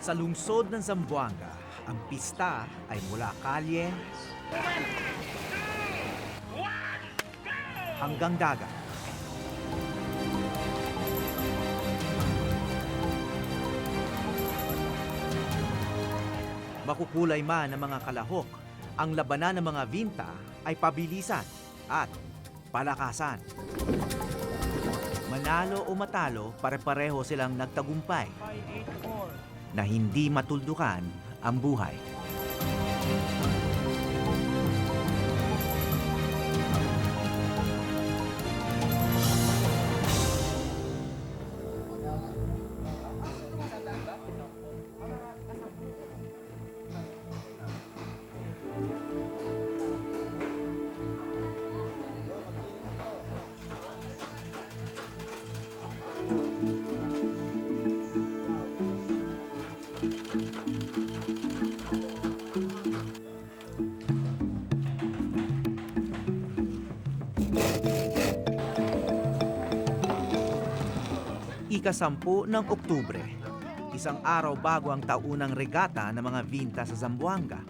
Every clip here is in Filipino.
Sa lungsod ng Zamboanga, ang pista ay mula kalye hanggang dagat. Makukulay man ng mga kalahok, ang labanan ng mga vinta ay pabilisan at palakasan. Manalo o matalo, pare-pareho silang nagtagumpay na hindi matuldukan ang buhay. Ika-10 ng Oktubre, isang araw bago ang taunang regata ng mga vinta sa Zamboanga.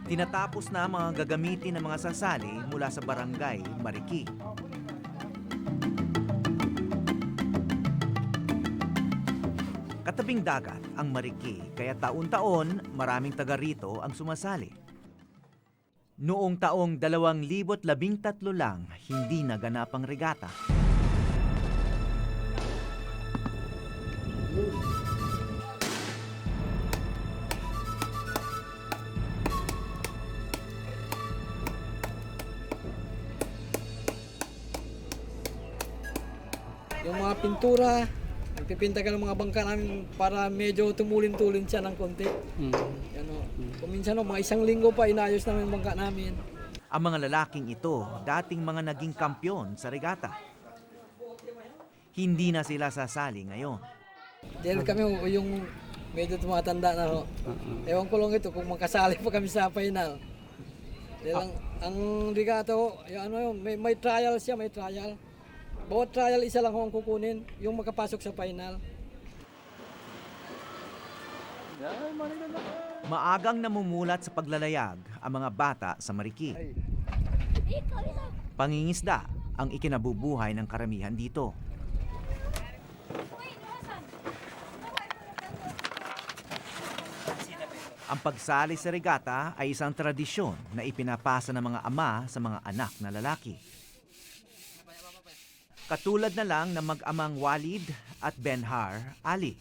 Tinatapos na ang mga gagamitin ng mga sasali mula sa barangay Mariki. Katabing dagat ang Mariki, kaya taon-taon maraming taga rito ang sumasali. Noong taong 2013 lang, hindi naganap ang regata. Yung mga pintura, nagpipinta ka ng mga bangka namin para medyo tumulin-tulin siya ng konti. Ano, kung minsan mga 1 linggo pa inayos namin yung bangka namin. Ang mga lalaking ito, dating mga naging kampyon sa regata. Hindi na sila sasali ngayon. Dahil kami yung medyo tumatanda na ho. Ewan ko lang ito kung makasali pa kami sa final. Dahil ang regata ho, may trial siya, may trial. Bawat trial isa lang ho ang kukunin, yung makapasok sa final. Maagang namumulat sa paglalayag ang mga bata sa Mariki. Pangingisda ang ikinabubuhay ng karamihan dito. Ang pagsali sa regata ay isang tradisyon na ipinapasa ng mga ama sa mga anak na lalaki. Katulad na lang ng mag-amang Walid at Benhar Ali.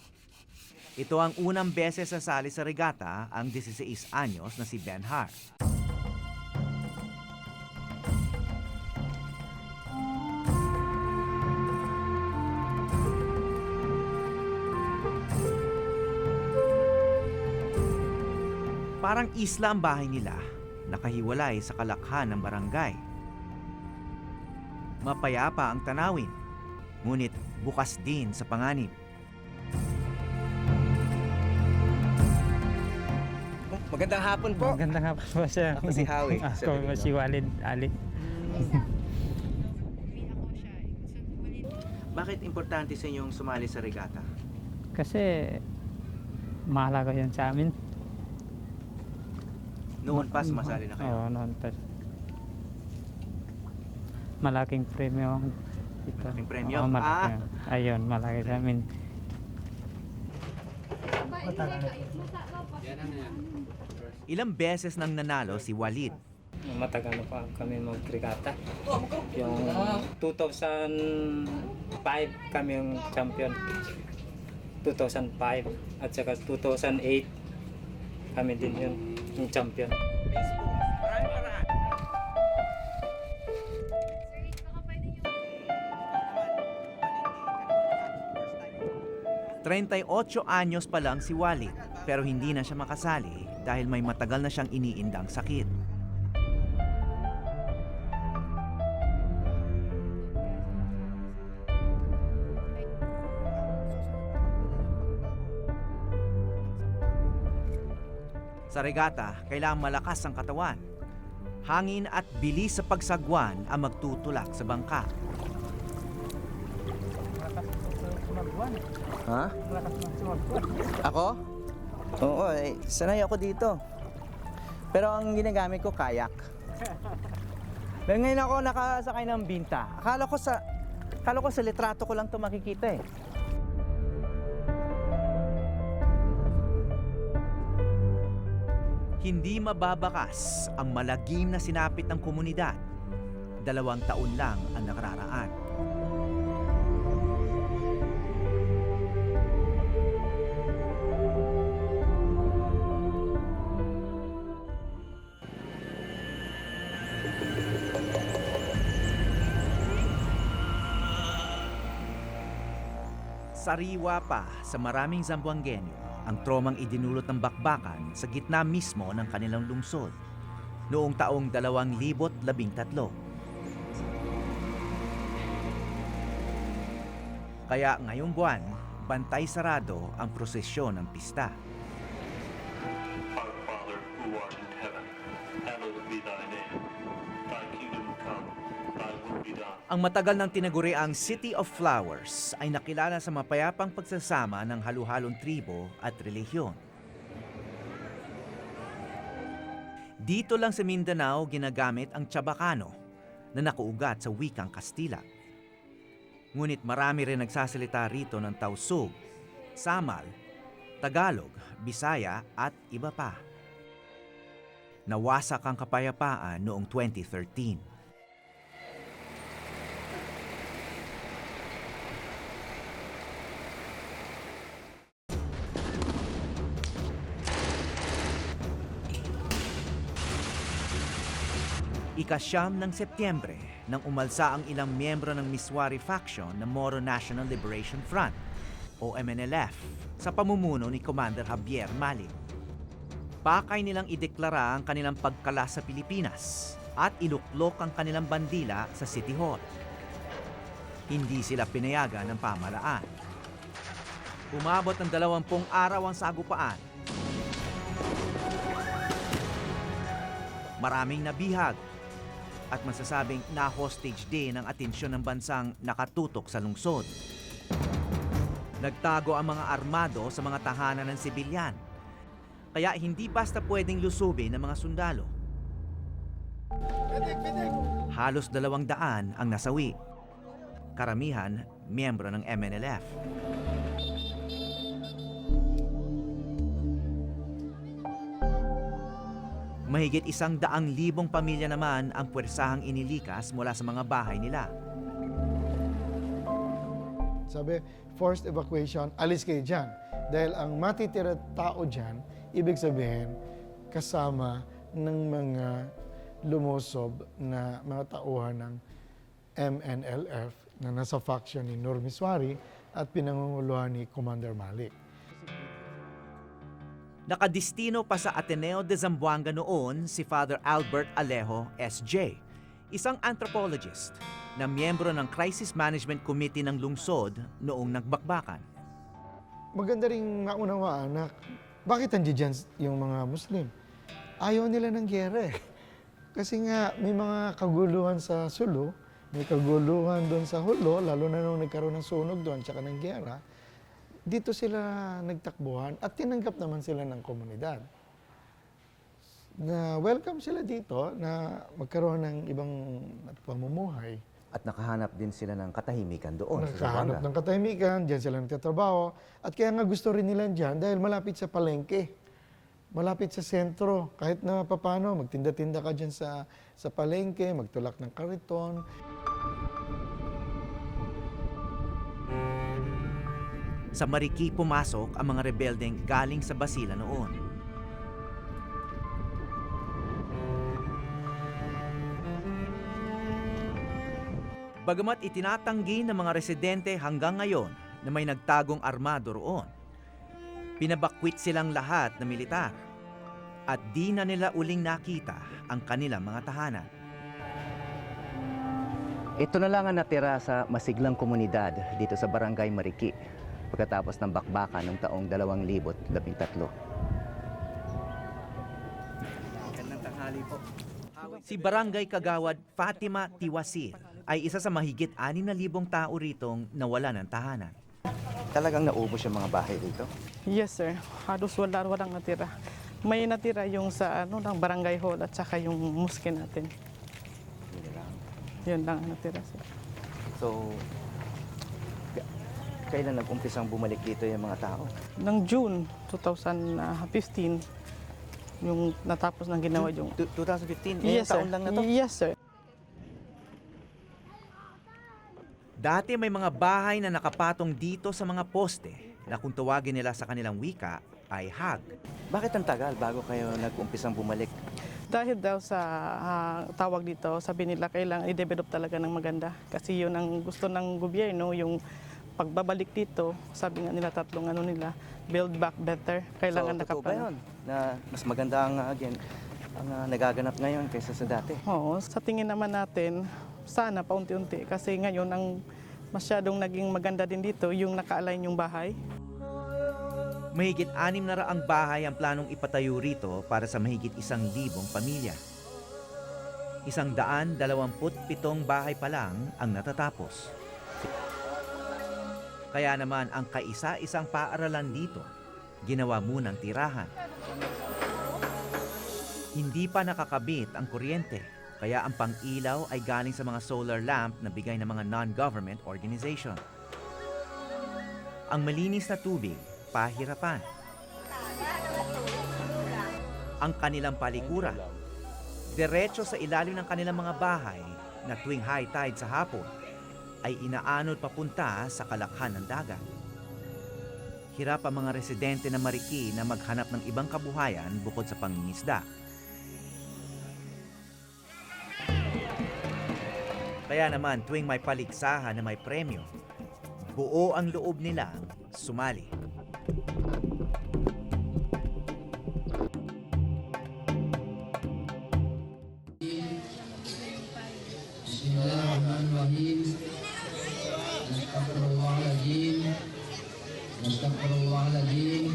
Ito ang unang beses sasali sa regata ang 16 anyos na si Benhar. Parang isla ang bahay nila, nakahiwalay sa kalakhan ng barangay. Mapayapa ang tanawin, ngunit bukas din sa panganib. Magandang hapon po. Magandang hapon po siya. Ako si Howie. Ako si Walid Ali. Bakit importante sa inyong sumali sa regata? Kasi mahalaga yun sa amin. Noon pa sumasali na kayo? Oo, noon pa. Malaking premyo ito. Malaking premyo? Oo, malaki. Ayun, malaki sa amin. Ilang beses nang nanalo si Walid. Matagal na pa kami mag-regata. Yung 2005 kami yung champion. 2005 at saka 2008 kami din yung champion. 38 anyos pa lang si Walid, pero hindi na siya makasali dahil may matagal na siyang iniindang sakit. Sa regata, kailangang malakas ang katawan. Hangin at bilis sa pagsagwan ang magtutulak sa bangka. Ha? Ako? Oo, sanay ako dito. Pero ang ginagamit ko, kayak. Pero ngayon ako nakasakay ng binta. Akala ko sa litrato ko lang ito makikita eh. Hindi mababakas ang malagim na sinapit ng komunidad. 2 taon lang ang nakararaan. Sariwa pa sa maraming Zamboangueño ang tromang idinulot ng bakbakan sa gitna mismo ng kanilang lungsod noong taong 2013. Kaya ngayong buwan, bantay sarado ang prosesyon ng pista. Our Father who art in heaven, hallowed be thy name. Thy kingdom come, thy will be done. Ang matagal ng tinaguriang City of Flowers ay nakilala sa mapayapang pagsasama ng halu-halong tribo at relihiyon. Dito lang sa Mindanao ginagamit ang Chabacano na nakaugat sa wikang Kastila. Ngunit marami rin nagsasalita rito ng Tausug, Samal, Tagalog, Bisaya at iba pa. Nawasak ang kapayapaan noong 2013. Ika-9 ng Setyembre nang umalsa ang ilang miyembro ng Miswari faction ng Moro National Liberation Front o MNLF sa pamumuno ni Commander Javier Malik. Pakay nilang ideklara ang kanilang pagkala sa Pilipinas at iluklok ang kanilang bandila sa City Hall. Hindi sila pinayagan ng pamahalaan. Umabot ng 20 araw ang sagupaan. Maraming nabihag at masasabing na-hostage din ang atensyon ng bansang nakatutok sa lungsod. Nagtago ang mga armado sa mga tahanan ng sibilyan, kaya hindi basta pwedeng lusubin ng mga sundalo. Halos 200 ang nasawi. Karamihan, miyembro ng MNLF. Mahigit 100,000 pamilya naman ang puwersahang inilikas mula sa mga bahay nila. Sabi, forced evacuation, alis kayo dyan. Dahil ang matitira tao dyan, ibig sabihin, kasama ng mga lumusob na mga tauhan ng MNLF na nasa faction ni Nur Miswari at pinangunguluhan ni Commander Malik. Nakadistino pa sa Ateneo de Zamboanga noon si Father Albert Alejo, S.J., isang anthropologist na miyembro ng Crisis Management Committee ng lungsod noong nagbakbakan. Maganda rin maunawaan na bakit nandiyan dyan yung mga Muslim? Ayaw nila ng giyera eh. Kasi nga may mga kaguluhan sa Sulu, may kaguluhan doon sa Hulo, lalo na nung nagkaroon ng sunog doon tsaka ng giyera. Dito sila nagtakbuhan at tinanggap naman sila ng komunidad. Na welcome sila dito na magkaroon ng ibang pamumuhay. At nakahanap din sila ng katahimikan doon sa Nakahanap Zamboanga. ng katahimikan, diyan sila nagtatrabaho. At kaya nga gusto rin nila diyan dahil malapit sa palengke. Malapit sa sentro. Kahit na papano, magtinda-tinda ka diyan sa palengke, magtulak ng kariton. Sa Marikina pumasok ang mga rebeldeng galing sa Basilan noon. Bagamat itinatanggi ng mga residente hanggang ngayon na may nagtagong armado roon, pinabakwit silang lahat na militar at di na nila uling nakita ang kanilang mga tahanan. Ito na lang ang natira sa masiglang komunidad dito sa Barangay Marikina pagkatapos ng bakbakan noong taong 2013. Si Barangay Kagawad Fatima Tiwasil ay isa sa mahigit 6,000 tao ritong nawala ng tahanan. Talagang naubos yung mga bahay dito. Yes, sir. Halos walang natira. May natira yung sa ng barangay hall at saka yung mosque natin. Yun lang. Yun lang ang natira, sir. So, kailan nag-umpisang bumalik dito yung mga tao? Nang June 2015, yung natapos ng ginawa yung... 2015? Yes, sir. Taon lang na to? Yes, sir. Dati may mga bahay na nakapatong dito sa mga poste na kung tawagin nila sa kanilang wika ay hag. Bakit ang tagal bago kayo nag-umpisang bumalik? Dahil daw sa tawag dito, sabi nila kailangan i-develop talaga ng maganda. Kasi yun ang gusto ng gobyerno, yung pagbabalik dito, sabi nga nila tatlong build back better. Kailangan so, totoo ba yun? Na mas maganda ang nagaganap ngayon kaysa sa dati? Oo, sa tingin naman natin, sana paunti-unti. Kasi ngayon, ang masyadong naging maganda din dito, yung naka-align yung bahay. Mahigit 600 bahay ang planong ipatayo rito para sa mahigit 1,000 pamilya. 127 bahay pa lang ang natatapos. Kaya naman ang kaisa-isang paaralan dito, ginawa munang tirahan. Hindi pa nakakabit ang kuryente, kaya ang pang-ilaw ay galing sa mga solar lamp na bigay ng mga non-government organization. Ang malinis na tubig, pahirapan. Ang kanilang palikuran, diretso sa ilalim ng kanilang mga bahay na tuwing high tide sa hapon ay inaanod papunta sa kalakhan ng dagat. Hirap ang mga residente na Marikina na maghanap ng ibang kabuhayan bukod sa pangingisda. Kaya naman tuwing may paligsahan na may premyo, buo ang loob nilang sumali. Bismillahirrahmanirrahim. Astagfirullahaladzim. Astagfirullahaladzim.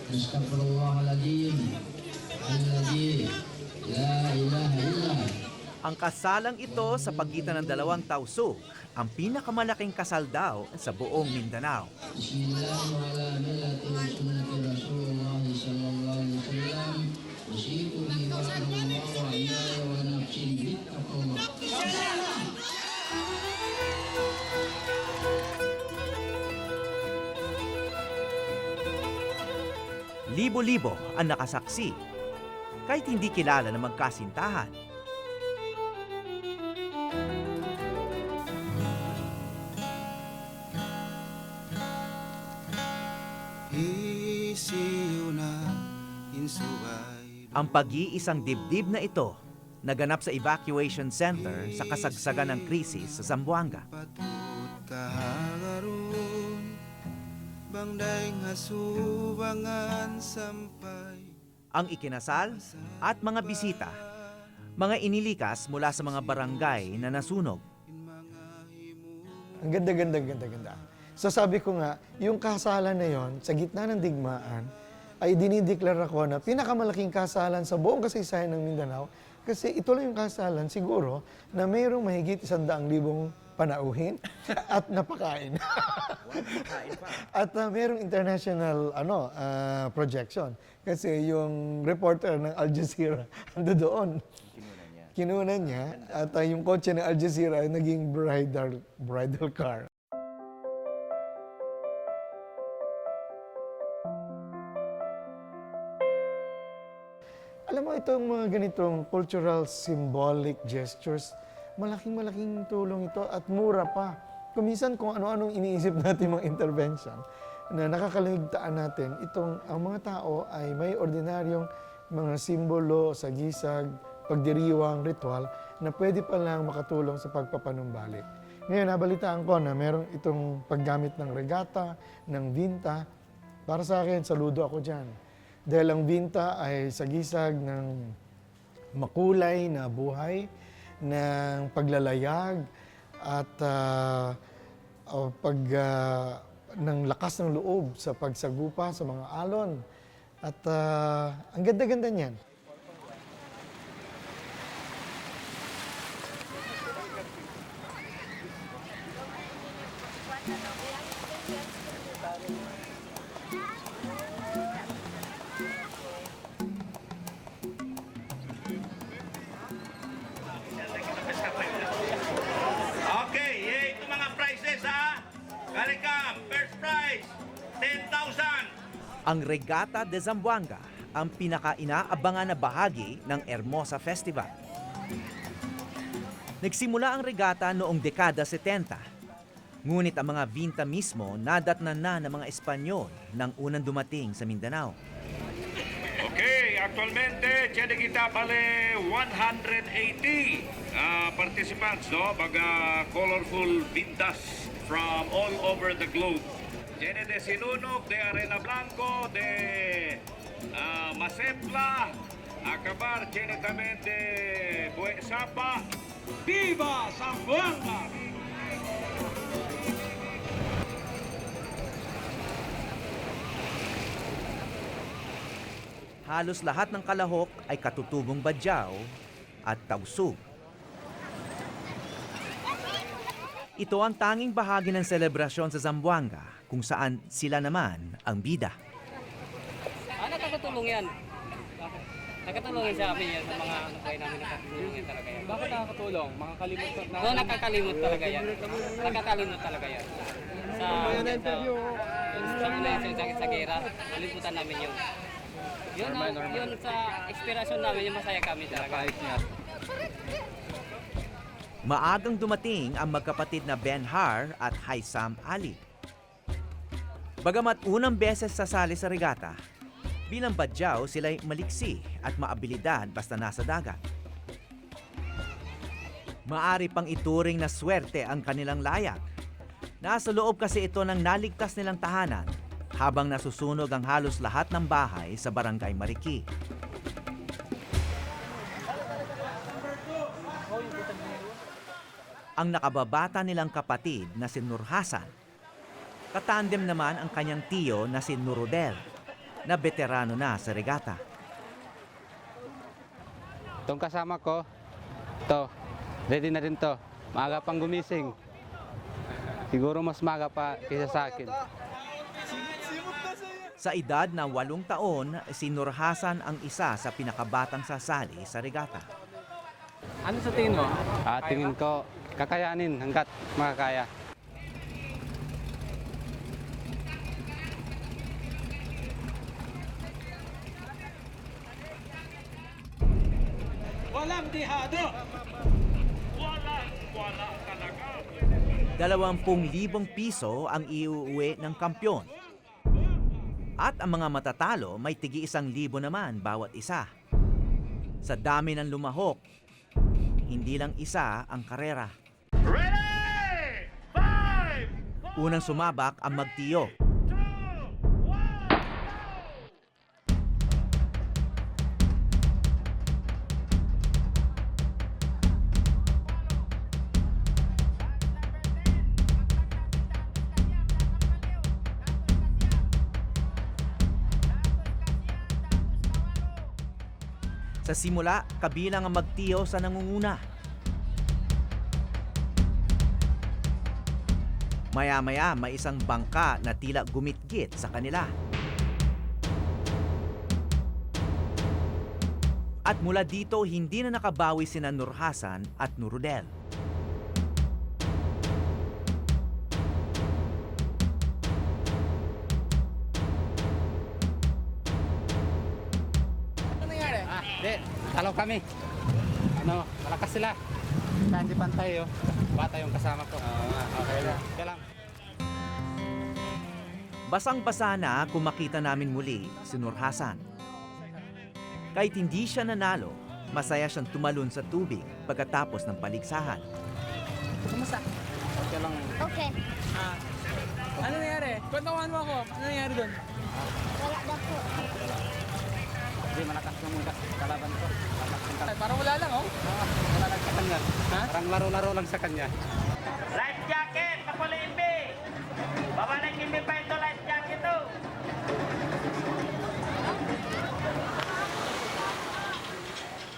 Astagfirullahaladzim. Alladzi la ilaha illallah. Ang kasalang ito sa pagitan ng dalawang tausug, ang pinakamalaking kasal daw sa buong Mindanao. Libo-libo ang nakasaksi, kahit hindi kilala na magkasintahan. Ang pag-iisang dibdib na ito naganap sa evacuation center sa kasagsagan ng krisis sa Zamboanga. Ang ikinasal at mga bisita, mga inilikas mula sa mga barangay na nasunog. Ang ganda. So sabi ko nga, yung kasalan na yon sa gitna ng digmaan, ay dinideklara ko na pinakamalaking kasalan sa buong kasaysayan ng Mindanao kasi ito lang yung kasalan siguro na mayroong mahigit 100,000 panauhin at napakain. At mayroong international projection kasi yung reporter ng Al Jazeera ando doon. Kinunan niya at yung kotse ng Al Jazeera ay naging bridal car. Alam mo, itong mga ganitong cultural symbolic gestures, malaking tulong ito at mura pa. Kuminsan kung ano-anong iniisip natin mga intervention na nakakaligtaan natin, ang mga tao ay may ordinaryong mga simbolo, sagisag, pagdiriwang, ritual na pwede pa lang makatulong sa pagpapanumbalik. Ngayon, nabalitaan ko na meron itong paggamit ng regata, ng vinta. Para sa akin, saludo ako dyan. Dahil ang vinta ay sagisag ng makulay na buhay, ng paglalayag at ng lakas ng loob sa pagsagupa sa mga alon. At ang ganda-ganda niyan. Ang Regata de Zamboanga ang pinaka-inaabangan na bahagi ng Hermosa Festival. Nagsimula ang regata noong dekada 70. Ngunit ang mga vinta mismo nadatnan na ng mga Espanyol nang unang dumating sa Mindanao. Okay, actualmente tiene kita bale 180 participants, no? Baga colorful vintas from all over the globe. Tiene de Sinunok, de Arena Blanco, de Masepla, acabar tiene también de Buesapa. ¡Viva Zamboanga! Halos lahat ng kalahok ay katutubong badyaw at tausug. Ito ang tanging bahagi ng selebrasyon sa Zamboanga kung saan sila naman ang bida. Nakakatulong yan. Nakakatulong sa amin yan sa mga ano kayo namin nakakatulong yan talaga yan. Bakit nakakatulong? Makakalimot na. Oo, nakakalimot talaga yan. Nakakalimot talaga yan. Sa gera, nalimutan namin yung yun sa inspirasyon namin, yung masaya kami talaga. Maagang dumating ang magkapatid na Ben Har at Haisam Ali. Bagamat unang beses sasali sa regata, bilang badyaw sila'y maliksi at maabilidad basta nasa dagat. Maari pang ituring na swerte ang kanilang layag. Nasa loob kasi ito ng naligtas nilang tahanan habang nasusunog ang halos lahat ng bahay sa Barangay Mariki. Ang nakababata nilang kapatid na si Nur Hasan. Katandem naman ang kanyang tiyo na si Nurudel, na veterano na sa regata. Itong kasama ko, to, ready na rin to. Maaga pang gumising. Siguro mas maaga pa kaysa sa akin. Sa edad na 8 taon, si Nur Hasan ang isa sa pinakabatang sasali sa regata. Ano sa tingin mo? Tingin ko, kakayanin hanggat makakaya. Walang dihado! Wala talaga! 20,000 piso ang iuuwi ng kampyon. At ang mga matatalo may tigi-1,000 naman bawat isa. Sa dami ng lumahok, hindi lang isa ang karera. Ready! 5! Unang sumabak ang magtiyo. Sa simula, kabilang ang magtiyo sa nangunguna. Maya-maya may isang bangka na tila gumitgit sa kanila. At mula dito, hindi na nakabawi sina Nur Hasan at Nurudel. Talo kami. Malakas sila. Kaya hindi pantay, oh. Bata yung kasama ko. Okay lang. Kaya lang. Basang-basa na kung makita namin muli si Nur Hasan. Kahit hindi siya nanalo, masaya siyang tumalon sa tubig pagkatapos ng paligsahan. Kumusta? Okay lang. Okay. Ano nangyari? Kwentuhan mo ako. Ano nangyari doon? Wala daw po. Hindi, malakas yung kalaban ko. Parang wala lang, oh. Wala lang sa kanya. Parang laro-laro lang sa kanya. Life jacket! Kapuli imbi! Baba ng imbi pa ito, life jacket to!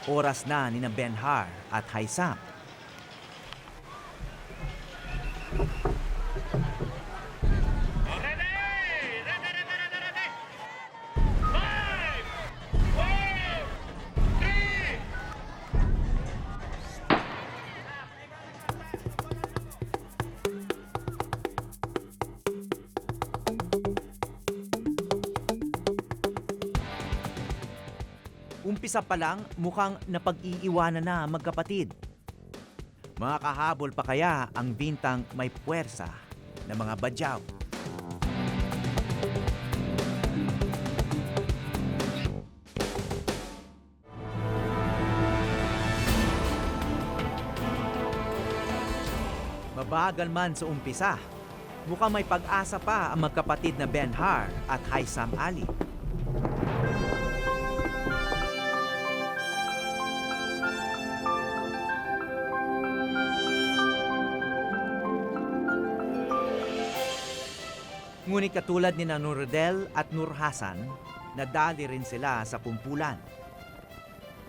Oras na ni na Ben Har at Haisam. Umpisa pa lang, mukhang napag-iiwanan na ang magkapatid. Makakahabol pa kaya ang bintang may puwersa na mga badyaw? Mabagal man sa umpisa, mukhang may pag-asa pa ang magkapatid na Ben-Har at Haitham Ali. Ngunit katulad ni Nur Rodel at Nur Hassan, nadali rin sila sa kumpulan.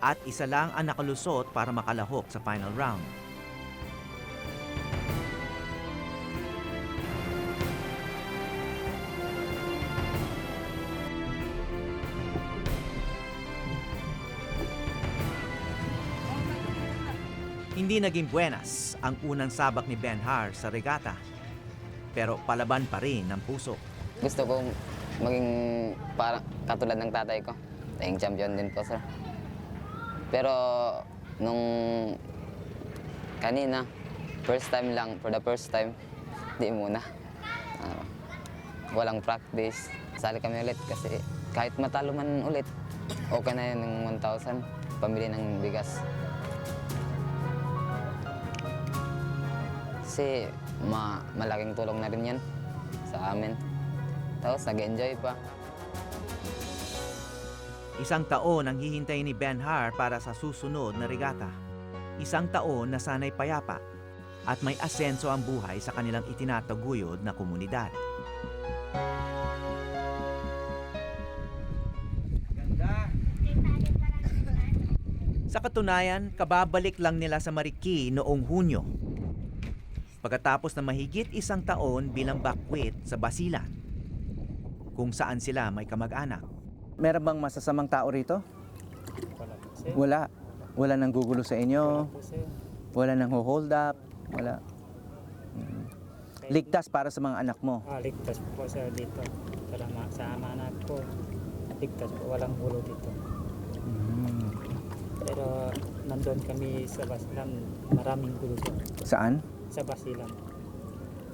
At isa lang ang nakalusot para makalahok sa final round. Hindi naging buenas ang unang sabak ni Ben-Har sa regata. Pero palaban pa rin ng puso. Gusto kong maging parang katulad ng tatay ko. Tayong champion din po, sir. Pero nung kanina, first time lang, for the first time, di muna. Walang practice. Sali kami ulit kasi kahit matalo man ulit, okay na yun ng 1,000, pamili ng bigas. Kasi malaking tulong na rin yan sa amin. Tapos nag-enjoy pa. Isang taon ang hihintay ni Ben-Har para sa susunod na regata. Isang taon na sana'y payapa at may asenso ang buhay sa kanilang itinataguyod na komunidad. Sa katunayan, kababalik lang nila sa Marikina noong Hunyo. Pagkatapos na mahigit isang taon bilang bakwit sa Basilan, kung saan sila may kamag-anak. Meron bang masasamang tao rito? Wala po, sir. Wala. Wala nang gugulo sa inyo. Wala po, sir. Wala nang hold up. Wala. Ligtas para sa mga anak mo. Ligtas po, sir, dito. Para sa anak ko, ligtas po. Walang gulo dito. Pero nandun kami sa Basilan, maraming gulo, sir. Saan? Sa Basilan.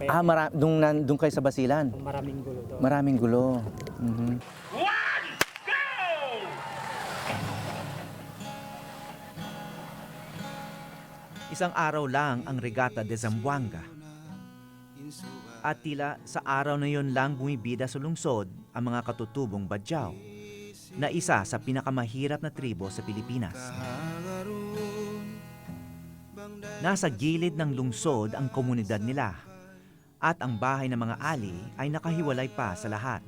Kaya, Doon kayo sa Basilan? maraming gulo doon. Maraming gulo. Isang araw lang ang regata de Zamboanga. At tila sa araw na yon lang bumibida sa lungsod ang mga katutubong badyaw na isa sa pinakamahirap na tribo sa Pilipinas. Nasa gilid ng lungsod ang komunidad nila at ang bahay ng mga ali ay nakahiwalay pa sa lahat.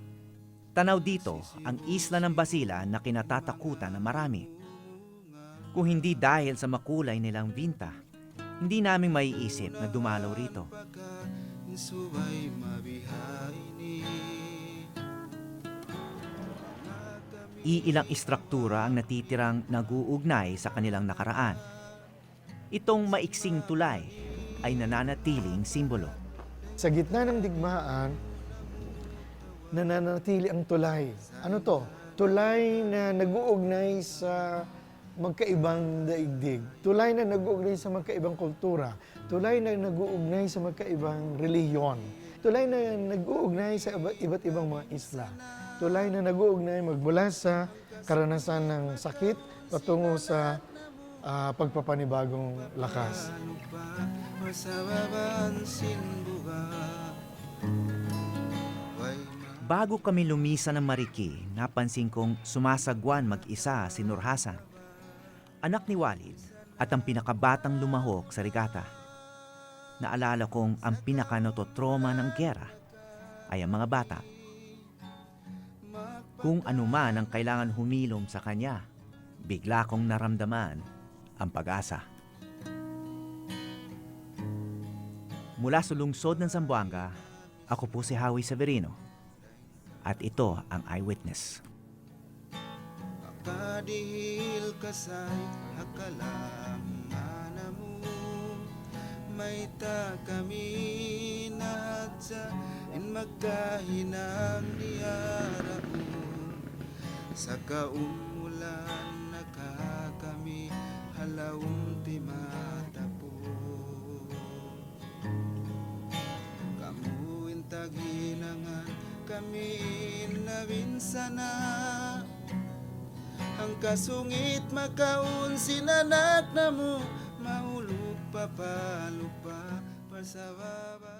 Tanaw dito ang isla ng Basilan na kinatatakutan ng marami. Kung hindi dahil sa makulay nilang vinta, hindi namin maiisip na dumalaw rito. Iilang istruktura ang natitirang nag-uugnay sa kanilang nakaraan. Itong maiksing tulay ay nananatiling simbolo. Sa gitna ng digmaan, nananatili ang tulay. Ano to? Tulay na nag-uugnay sa magkaibang daigdig. Tulay na nag-uugnay sa magkaibang kultura. Tulay na nag-uugnay sa magkaibang relihiyon. Tulay na nag-uugnay sa iba't ibang mga isla. Tulay na nag-uugnay magmula sa karanasan ng sakit patungo sa pagpapanibagong lakas. Bago kami lumisan ng Marikina, napansin kong sumasagwan mag-isa si Nur Hassan, anak ni Walid at ang pinakabatang lumahok sa regata. Naalala kong ang pinaka-nototroma ng gera ay ang mga bata. Kung anuman ang kailangan humilom sa kanya, bigla kong naramdaman ang pag-asa. Mula sa lungsod ng Zamboanga, ako po si Howie Severino at ito ang Eyewitness. Kadihil kasay hakalang mo may ta kami nahadsa in magkahinang diara sa kaumulan nakakami halawong ti matapo. Kamuin taginangan kami inawin sana. Ang kasungit makaun sinanak na mo, maulog papalupa pasababa.